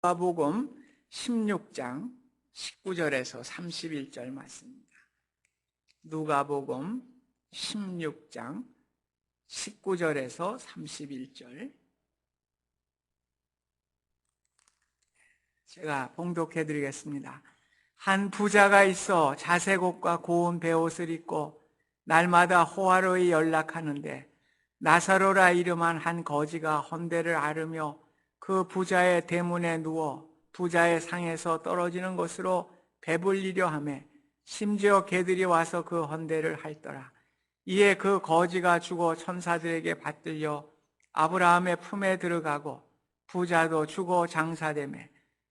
누가복음 16장 19절에서 31절 말씀입니다. 누가복음 16장 19절에서 31절 제가 봉독해 드리겠습니다. 한 부자가 있어 자색 옷과 고운 베옷을 입고 날마다 호화로이 연락하는데 나사로라 이름한 한 거지가 헌대를 앓으며 그 부자의 대문에 누워 부자의 상에서 떨어지는 것으로 배불리려 하며 심지어 개들이 와서 그 헌대를 핥더라. 이에 그 거지가 죽어 천사들에게 받들려 아브라함의 품에 들어가고 부자도 죽어 장사되매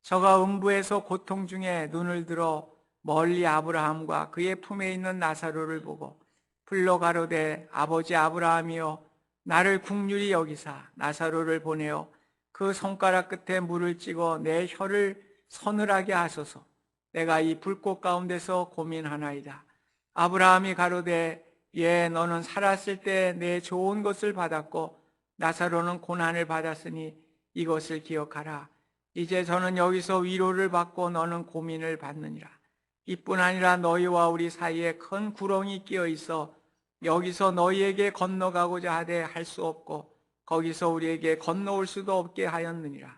저가 음부에서 고통 중에 눈을 들어 멀리 아브라함과 그의 품에 있는 나사로를 보고 불러 가로되 아버지 아브라함이여 나를 긍휼히 여기사 나사로를 보내어 그 손가락 끝에 물을 찍어 내 혀를 서늘하게 하소서. 내가 이 불꽃 가운데서 고민하나이다. 아브라함이 가로되 예 너는 살았을 때 내 좋은 것을 받았고 나사로는 고난을 받았으니 이것을 기억하라. 이제 저는 여기서 위로를 받고 너는 고민을 받느니라. 이뿐 아니라 너희와 우리 사이에 큰 구렁이 끼어 있어 여기서 너희에게 건너가고자 하되 할 수 없고 거기서 우리에게 건너올 수도 없게 하였느니라.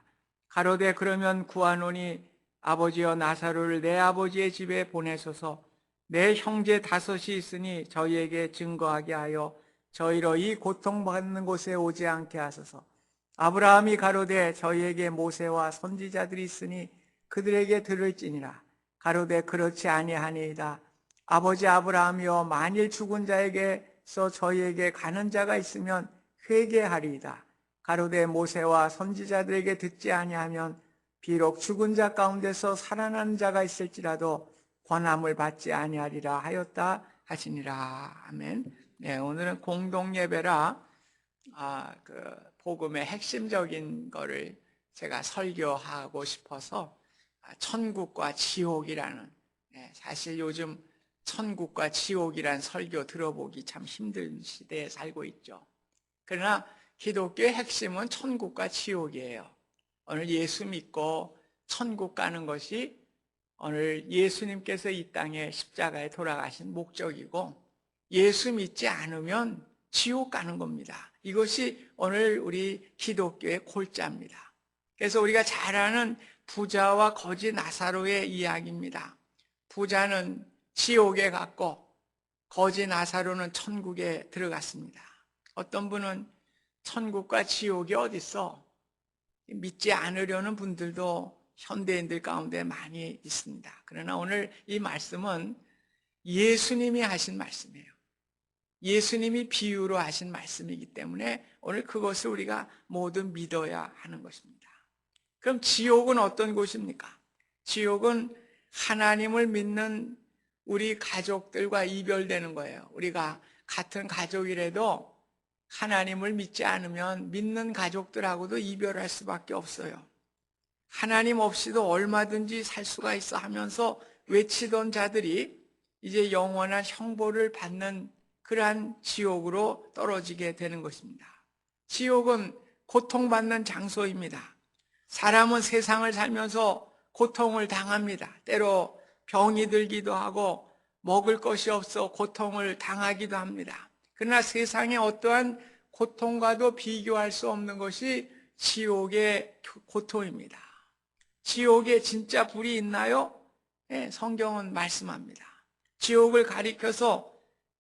가로되 그러면 구하노니 아버지여 나사로를 내 아버지의 집에 보내소서. 내 형제 5이 있으니 저희에게 증거하게 하여 저희로 이 고통받는 곳에 오지 않게 하소서. 아브라함이 가로되 저희에게 모세와 선지자들이 있으니 그들에게 들을지니라. 가로되 그렇지 아니하니이다. 아버지 아브라함이여 만일 죽은 자에게서 저희에게 가는 자가 있으면 회개하리이다. 가로되 모세와 선지자들에게 듣지 아니하면 비록 죽은 자 가운데서 살아나는 자가 있을지라도 권함을 받지 아니하리라 하였다 하시니라. 아멘. 네, 오늘은 공동 예배라 복음의 핵심적인 거를 제가 설교하고 싶어서 천국과 지옥이라는, 사실 요즘 천국과 지옥이란 설교 들어보기 참 힘든 시대에 살고 있죠. 그러나 기독교의 핵심은 천국과 지옥이에요. 오늘 예수 믿고 천국 가는 것이 오늘 예수님께서 이 땅에 십자가에 돌아가신 목적이고 예수 믿지 않으면 지옥 가는 겁니다. 이것이 오늘 우리 기독교의 골자입니다. 그래서 우리가 잘 아는 부자와 거지 나사로의 이야기입니다. 부자는 지옥에 갔고 거지 나사로는 천국에 들어갔습니다. 어떤 분은 천국과 지옥이 어디 있어? 믿지 않으려는 분들도 현대인들 가운데 많이 있습니다. 그러나 오늘 이 말씀은 예수님이 하신 말씀이에요. 예수님이 비유로 하신 말씀이기 때문에 오늘 그것을 우리가 모두 믿어야 하는 것입니다. 그럼 지옥은 어떤 곳입니까? 지옥은 하나님을 믿는 우리 가족들과 이별되는 거예요. 우리가 같은 가족이라도 하나님을 믿지 않으면 믿는 가족들하고도 이별할 수밖에 없어요. 하나님 없이도 얼마든지 살 수가 있어 하면서 외치던 자들이 이제 영원한 형벌을 받는 그러한 지옥으로 떨어지게 되는 것입니다. 지옥은 고통받는 장소입니다. 사람은 세상을 살면서 고통을 당합니다. 때로 병이 들기도 하고 먹을 것이 없어 고통을 당하기도 합니다. 그러나 세상의 어떠한 고통과도 비교할 수 없는 것이 지옥의 고통입니다. 지옥에 진짜 불이 있나요? 네, 성경은 말씀합니다. 지옥을 가리켜서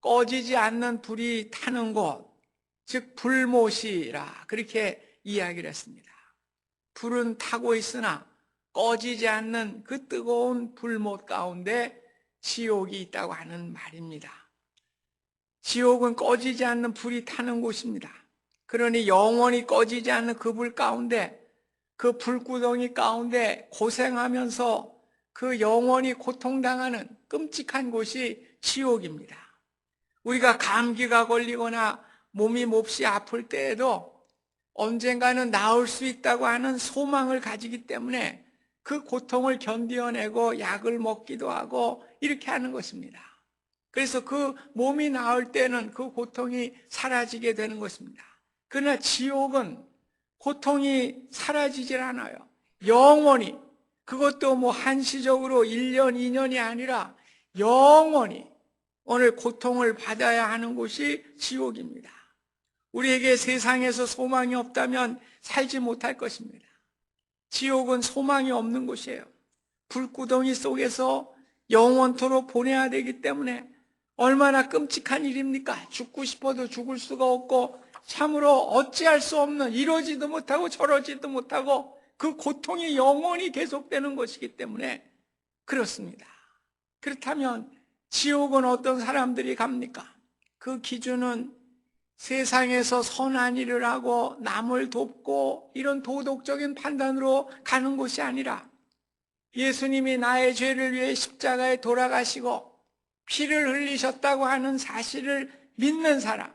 꺼지지 않는 불이 타는 곳, 즉 불못이라 그렇게 이야기를 했습니다. 불은 타고 있으나 꺼지지 않는 그 뜨거운 불못 가운데 지옥이 있다고 하는 말입니다. 지옥은 꺼지지 않는 불이 타는 곳입니다. 그러니 영원히 꺼지지 않는 그 불 가운데, 그 불구덩이 가운데 고생하면서 그 영원히 고통당하는 끔찍한 곳이 지옥입니다. 우리가 감기가 걸리거나 몸이 몹시 아플 때에도 언젠가는 나을 수 있다고 하는 소망을 가지기 때문에 그 고통을 견뎌내고 약을 먹기도 하고 이렇게 하는 것입니다. 그래서 그 몸이 나을 때는 그 고통이 사라지게 되는 것입니다. 그러나 지옥은 고통이 사라지질 않아요. 영원히, 그것도 뭐 한시적으로 1년, 2년이 아니라 영원히 오늘 고통을 받아야 하는 곳이 지옥입니다. 우리에게 세상에서 소망이 없다면 살지 못할 것입니다. 지옥은 소망이 없는 곳이에요. 불구덩이 속에서 영원토록 보내야 되기 때문에 얼마나 끔찍한 일입니까? 죽고 싶어도 죽을 수가 없고 참으로 어찌할 수 없는, 이러지도 못하고 저러지도 못하고 그 고통이 영원히 계속되는 것이기 때문에 그렇습니다. 그렇다면 지옥은 어떤 사람들이 갑니까? 그 기준은 세상에서 선한 일을 하고 남을 돕고 이런 도덕적인 판단으로 가는 곳이 아니라 예수님이 나의 죄를 위해 십자가에 돌아가시고 피를 흘리셨다고 하는 사실을 믿는 사람,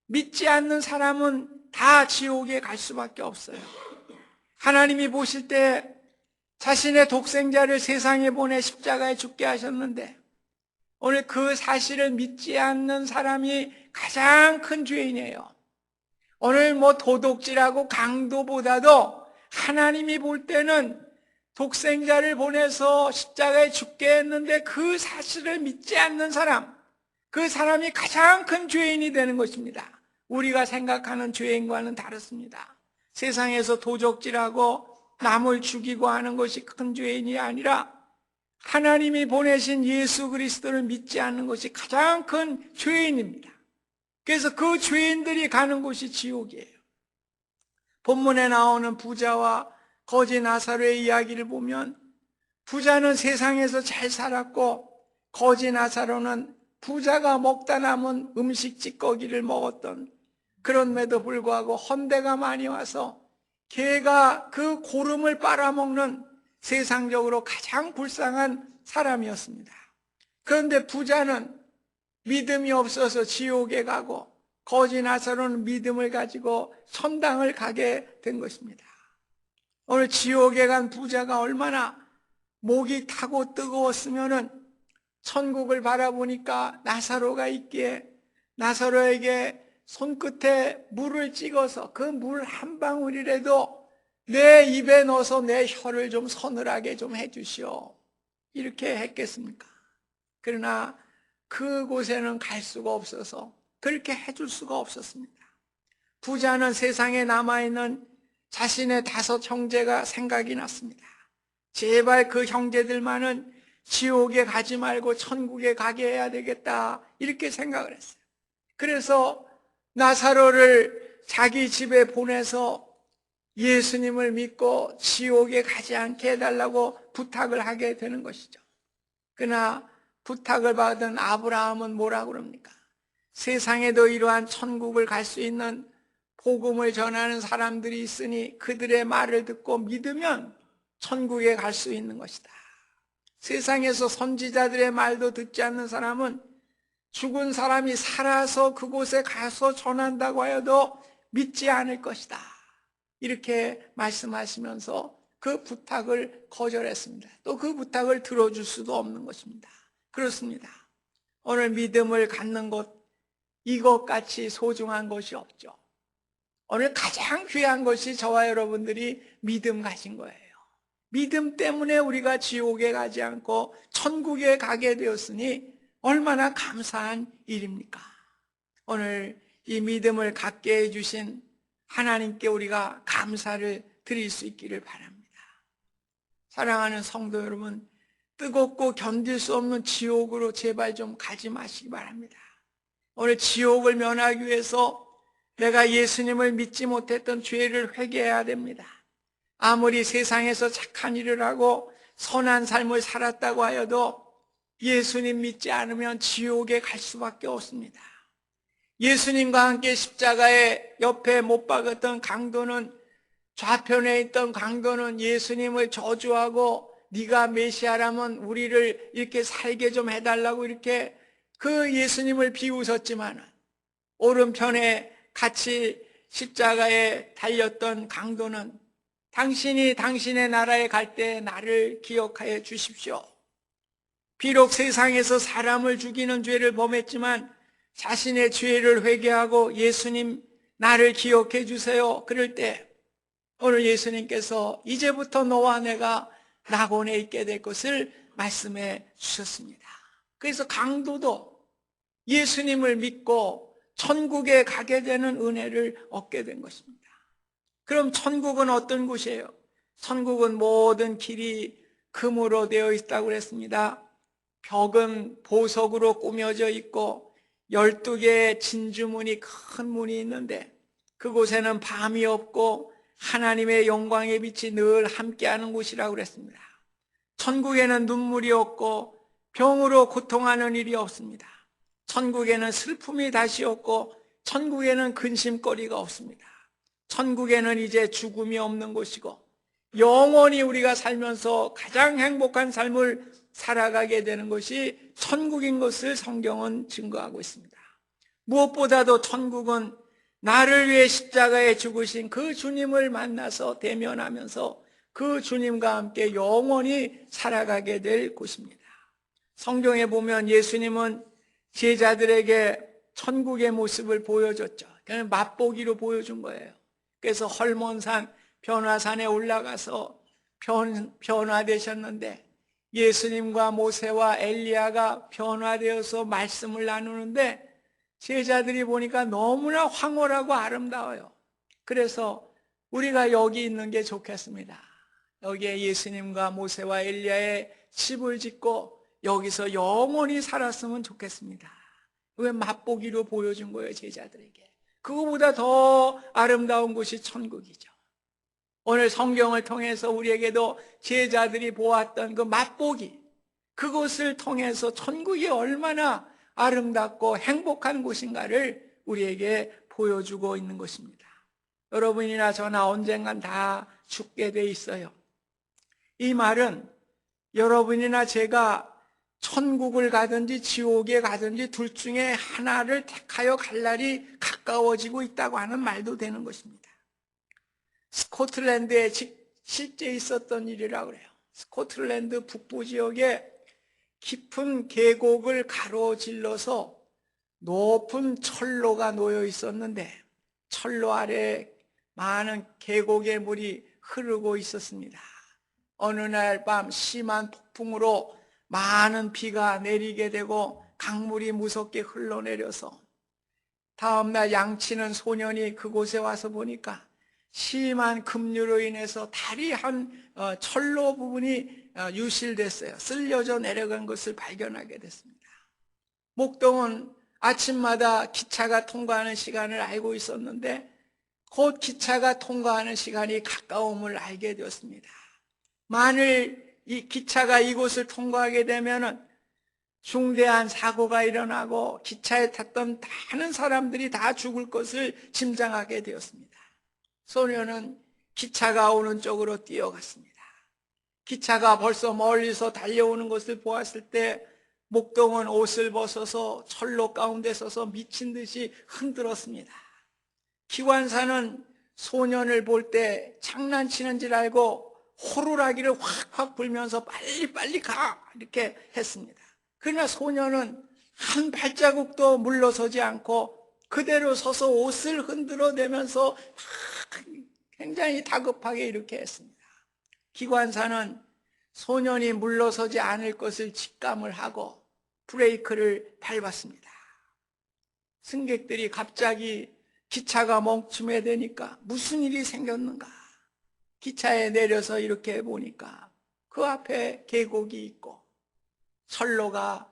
믿지 않는 사람은 다 지옥에 갈 수밖에 없어요. 하나님이 보실 때 자신의 독생자를 세상에 보내 십자가에 죽게 하셨는데 오늘 그 사실을 믿지 않는 사람이 가장 큰 죄인이에요. 오늘 뭐 도둑질하고 강도보다도 하나님이 볼 때는 독생자를 보내서 십자가에 죽게 했는데 그 사실을 믿지 않는 사람, 그 사람이 가장 큰 죄인이 되는 것입니다. 우리가 생각하는 죄인과는 다릅니다. 세상에서 도적질하고 남을 죽이고 하는 것이 큰 죄인이 아니라 하나님이 보내신 예수 그리스도를 믿지 않는 것이 가장 큰 죄인입니다. 그래서 그 죄인들이 가는 곳이 지옥이에요. 본문에 나오는 부자와 거지 나사로의 이야기를 보면 부자는 세상에서 잘 살았고 거지 나사로는 부자가 먹다 남은 음식 찌꺼기를 먹었던, 그런데도 불구하고 헌대가 많이 와서 개가 그 고름을 빨아먹는 세상적으로 가장 불쌍한 사람이었습니다. 그런데 부자는 믿음이 없어서 지옥에 가고 거지 나사로는 믿음을 가지고 천당을 가게 된 것입니다. 오늘 지옥에 간 부자가 얼마나 목이 타고 뜨거웠으면은 천국을 바라보니까 나사로가 있기에 나사로에게 손끝에 물을 찍어서 그 물 한 방울이라도 내 입에 넣어서 내 혀를 좀 서늘하게 좀 해주시오, 이렇게 했겠습니까? 그러나 그곳에는 갈 수가 없어서 그렇게 해줄 수가 없었습니다. 부자는 세상에 남아있는 자신의 5 형제가 생각이 났습니다. 제발 그 형제들만은 지옥에 가지 말고 천국에 가게 해야 되겠다, 이렇게 생각을 했어요. 그래서 나사로를 자기 집에 보내서 예수님을 믿고 지옥에 가지 않게 해달라고 부탁을 하게 되는 것이죠. 그러나 부탁을 받은 아브라함은 뭐라고 그럽니까? 세상에도 이러한 천국을 갈 수 있는 복음을 전하는 사람들이 있으니 그들의 말을 듣고 믿으면 천국에 갈 수 있는 것이다. 세상에서 선지자들의 말도 듣지 않는 사람은 죽은 사람이 살아서 그곳에 가서 전한다고 하여도 믿지 않을 것이다, 이렇게 말씀하시면서 그 부탁을 거절했습니다. 또 그 부탁을 들어줄 수도 없는 것입니다. 그렇습니다. 오늘 믿음을 갖는 것, 이것같이 소중한 것이 없죠. 오늘 가장 귀한 것이 저와 여러분들이 믿음 가진 거예요. 믿음 때문에 우리가 지옥에 가지 않고 천국에 가게 되었으니 얼마나 감사한 일입니까? 오늘 이 믿음을 갖게 해주신 하나님께 우리가 감사를 드릴 수 있기를 바랍니다. 사랑하는 성도 여러분, 뜨겁고 견딜 수 없는 지옥으로 제발 좀 가지 마시기 바랍니다. 오늘 지옥을 면하기 위해서 내가 예수님을 믿지 못했던 죄를 회개해야 됩니다. 아무리 세상에서 착한 일을 하고 선한 삶을 살았다고 하여도 예수님 믿지 않으면 지옥에 갈 수밖에 없습니다. 예수님과 함께 십자가에 옆에 못 박았던 강도는, 좌편에 있던 강도는 예수님을 저주하고 네가 메시아라면 우리를 이렇게 살게 좀 해달라고 이렇게 그 예수님을 비웃었지만, 오른편에 같이 십자가에 달렸던 강도는 당신이 당신의 나라에 갈 때 나를 기억하여 주십시오. 비록 세상에서 사람을 죽이는 죄를 범했지만 자신의 죄를 회개하고 예수님 나를 기억해 주세요, 그럴 때 오늘 예수님께서 이제부터 너와 내가 낙원에 있게 될 것을 말씀해 주셨습니다. 그래서 강도도 예수님을 믿고 천국에 가게 되는 은혜를 얻게 된 것입니다. 그럼 천국은 어떤 곳이에요? 천국은 모든 길이 금으로 되어 있다고 그랬습니다. 벽은 보석으로 꾸며져 있고 12개의 진주문이 큰 문이 있는데 그곳에는 밤이 없고 하나님의 영광의 빛이 늘 함께하는 곳이라고 그랬습니다. 천국에는 눈물이 없고 병으로 고통하는 일이 없습니다. 천국에는 슬픔이 다시 없고 천국에는 근심거리가 없습니다. 천국에는 이제 죽음이 없는 곳이고 영원히 우리가 살면서 가장 행복한 삶을 살아가게 되는 것이 천국인 것을 성경은 증거하고 있습니다. 무엇보다도 천국은 나를 위해 십자가에 죽으신 그 주님을 만나서 대면하면서 그 주님과 함께 영원히 살아가게 될 곳입니다. 성경에 보면 예수님은 제자들에게 천국의 모습을 보여줬죠. 그냥 맛보기로 보여준 거예요. 그래서 헐몬산 변화산에 올라가서 변화되셨는데 예수님과 모세와 엘리야가 변화되어서 말씀을 나누는데 제자들이 보니까 너무나 황홀하고 아름다워요. 그래서 우리가 여기 있는 게 좋겠습니다. 여기에 예수님과 모세와 엘리야의 집을 짓고 여기서 영원히 살았으면 좋겠습니다. 왜 맛보기로 보여준 거예요, 제자들에게. 그거보다 더 아름다운 곳이 천국이죠. 오늘 성경을 통해서 우리에게도 제자들이 보았던 그 맛보기, 그것을 통해서 천국이 얼마나 아름답고 행복한 곳인가를 우리에게 보여주고 있는 것입니다. 여러분이나 저나 언젠간 다 죽게 돼 있어요. 이 말은 여러분이나 제가 천국을 가든지 지옥에 가든지 둘 중에 하나를 택하여 갈 날이 가까워지고 있다고 하는 말도 되는 것입니다. 스코틀랜드에 실제 있었던 일이라고 그래요. 스코틀랜드 북부 지역에 깊은 계곡을 가로질러서 높은 철로가 놓여 있었는데 철로 아래 많은 계곡의 물이 흐르고 있었습니다. 어느 날 밤 심한 폭풍으로 많은 비가 내리게 되고 강물이 무섭게 흘러내려서 다음날 양치는 소년이 그곳에 와서 보니까 심한 급류로 인해서 다리 한 철로 부분이 유실됐어요. 쓸려져 내려간 것을 발견하게 됐습니다. 목동은 아침마다 기차가 통과하는 시간을 알고 있었는데 곧 기차가 통과하는 시간이 가까움을 알게 되었습니다. 만일 이 기차가 이곳을 통과하게 되면은 중대한 사고가 일어나고 기차에 탔던 많은 사람들이 다 죽을 것을 짐작하게 되었습니다. 소녀는 기차가 오는 쪽으로 뛰어갔습니다. 기차가 벌써 멀리서 달려오는 것을 보았을 때 목동은 옷을 벗어서 철로 가운데 서서 미친 듯이 흔들었습니다. 기관사는 소년을 볼 때 장난치는 줄 알고 호루라기를 확확 불면서 빨리 가 이렇게 했습니다. 그러나 소년은 한 발자국도 물러서지 않고 그대로 서서 옷을 흔들어대면서 굉장히 다급하게 이렇게 했습니다. 기관사는 소년이 물러서지 않을 것을 직감을 하고 브레이크를 밟았습니다. 승객들이 갑자기 기차가 멈춤에 되니까 무슨 일이 생겼는가? 기차에 내려서 이렇게 보니까 그 앞에 계곡이 있고 철로가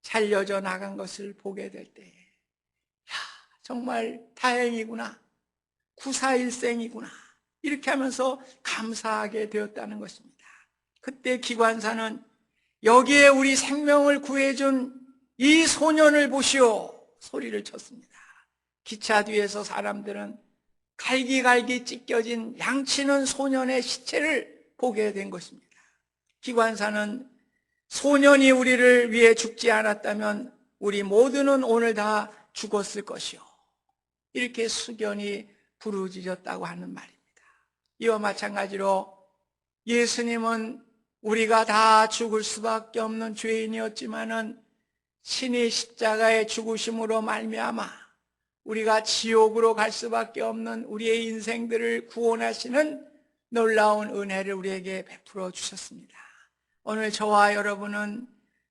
잘려져 나간 것을 보게 될 때, 정말 다행이구나, 구사일생이구나 이렇게 하면서 감사하게 되었다는 것입니다. 그때 기관사는 여기에 우리 생명을 구해준 이 소년을 보시오 소리를 쳤습니다. 기차 뒤에서 사람들은 갈기갈기 찢겨진 양치는 소년의 시체를 보게 된 것입니다. 기관사는 소년이 우리를 위해 죽지 않았다면 우리 모두는 오늘 다 죽었을 것이요, 이렇게 숙연히 부르짖었다고 하는 말입니다. 이와 마찬가지로 예수님은 우리가 다 죽을 수밖에 없는 죄인이었지만은 신이 십자가의 죽으심으로 말미암아 우리가 지옥으로 갈 수밖에 없는 우리의 인생들을 구원하시는 놀라운 은혜를 우리에게 베풀어 주셨습니다. 오늘 저와 여러분은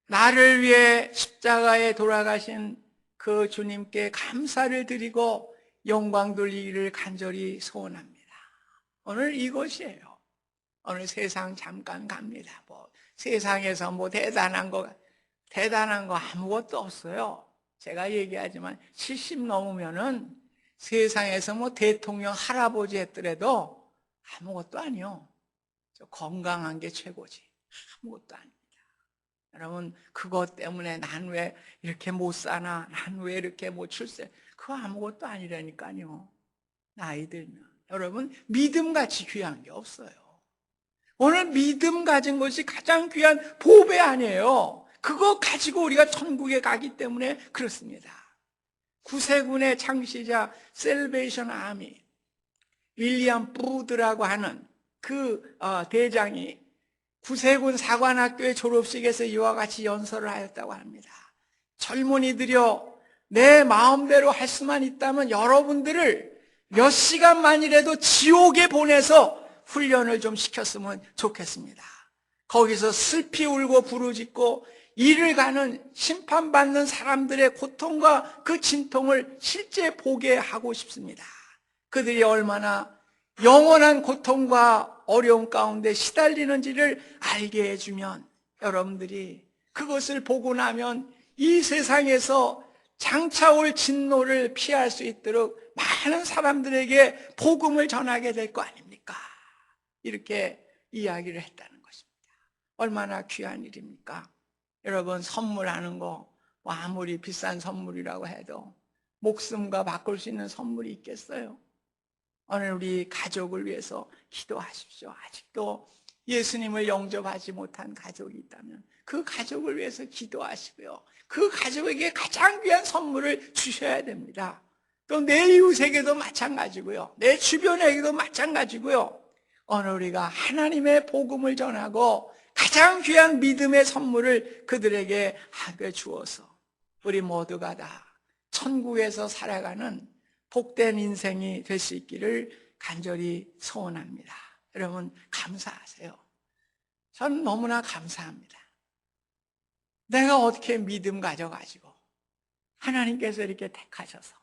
나를 위해 십자가에 돌아가신 그 주님께 감사를 드리고 영광 돌리기를 간절히 소원합니다. 오늘 이것이에요. 오늘 세상 잠깐 갑니다. 세상에서 대단한 거 아무것도 없어요. 제가 얘기하지만 70 넘으면은 세상에서 대통령 할아버지 했더라도 아무것도 아니요. 건강한 게 최고지. 아무것도 아닙니다. 여러분, 그것 때문에 난 왜 이렇게 못 사나? 난 왜 이렇게 못 출세? 그거 아무것도 아니라니까요. 나이 들면. 여러분, 믿음같이 귀한 게 없어요. 오늘 믿음 가진 것이 가장 귀한 보배 아니에요. 그거 가지고 우리가 천국에 가기 때문에 그렇습니다. 구세군의 창시자 셀베이션 아미 윌리엄 부드라고 하는 그 대장이 구세군 사관학교의 졸업식에서 이와 같이 연설을 하였다고 합니다. 젊은이들이여, 내 마음대로 할 수만 있다면 여러분들을 몇 시간만이라도 지옥에 보내서 훈련을 좀 시켰으면 좋겠습니다. 거기서 슬피 울고 부르짖고 이를 가는 심판받는 사람들의 고통과 그 진통을 실제 보게 하고 싶습니다. 그들이 얼마나 영원한 고통과 어려움 가운데 시달리는지를 알게 해주면 여러분들이 그것을 보고 나면 이 세상에서 장차 올 진노를 피할 수 있도록 많은 사람들에게 복음을 전하게 될 거 아닙니까? 이렇게 이야기를 했다는 것입니다. 얼마나 귀한 일입니까? 여러분, 선물하는 거 아무리 비싼 선물이라고 해도 목숨과 바꿀 수 있는 선물이 있겠어요? 오늘 우리 가족을 위해서 기도하십시오. 아직도 예수님을 영접하지 못한 가족이 있다면 그 가족을 위해서 기도하시고요. 그 가족에게 가장 귀한 선물을 주셔야 됩니다. 또 내 이웃에게도 마찬가지고요. 내 주변에게도 마찬가지고요. 오늘 우리가 하나님의 복음을 전하고 가장 귀한 믿음의 선물을 그들에게 하게 주어서 우리 모두가 다 천국에서 살아가는 복된 인생이 될 수 있기를 간절히 소원합니다. 여러분, 감사하세요. 저는 너무나 감사합니다. 내가 어떻게 믿음 가져가지고 하나님께서 이렇게 택하셔서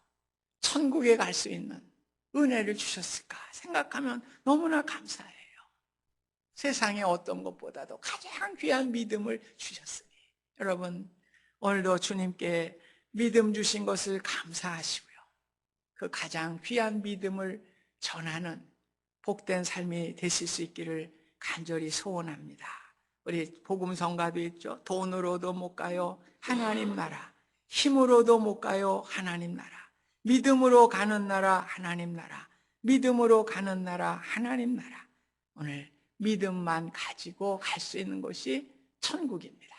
천국에 갈 수 있는 은혜를 주셨을까 생각하면 너무나 감사해요. 세상의 어떤 것보다도 가장 귀한 믿음을 주셨으니 여러분, 오늘도 주님께 믿음 주신 것을 감사하시고요. 그 가장 귀한 믿음을 전하는 복된 삶이 되실 수 있기를 간절히 소원합니다. 우리 복음 성가도 있죠. 돈으로도 못 가요, 하나님 나라. 힘으로도 못 가요, 하나님 나라. 믿음으로 가는 나라, 하나님 나라. 믿음으로 가는 나라, 하나님 나라. 오늘 믿음만 가지고 갈 수 있는 것이 천국입니다.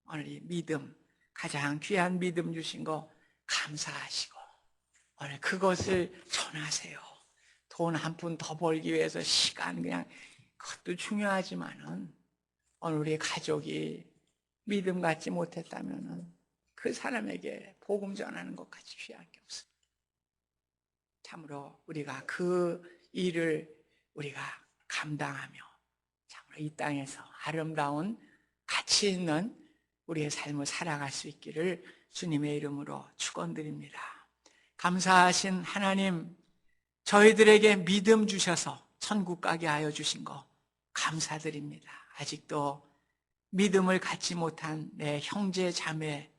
오늘 이 믿음, 가장 귀한 믿음 주신 거 감사하시고 오늘 그것을 전하세요. 돈 한 푼 더 벌기 위해서 시간 그냥 그것도 중요하지만은 오늘 우리 가족이 믿음 갖지 못했다면은 그 사람에게 복음 전하는 것까지 귀한 게 없습니다. 참으로 우리가 그 일을 우리가 감당하며 참으로 이 땅에서 아름다운 가치 있는 우리의 삶을 살아갈 수 있기를 주님의 이름으로 축원드립니다. 감사하신 하나님, 저희들에게 믿음 주셔서 천국 가게 하여 주신 거 감사드립니다. 아직도 믿음을 갖지 못한 내 형제 자매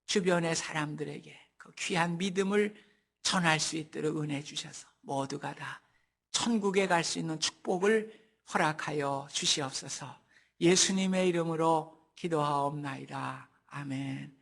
주변의 사람들에게 그 귀한 믿음을 전할 수 있도록 은혜 주셔서 모두가 다 천국에 갈 수 있는 축복을 허락하여 주시옵소서. 예수님의 이름으로 기도하옵나이다. 아멘.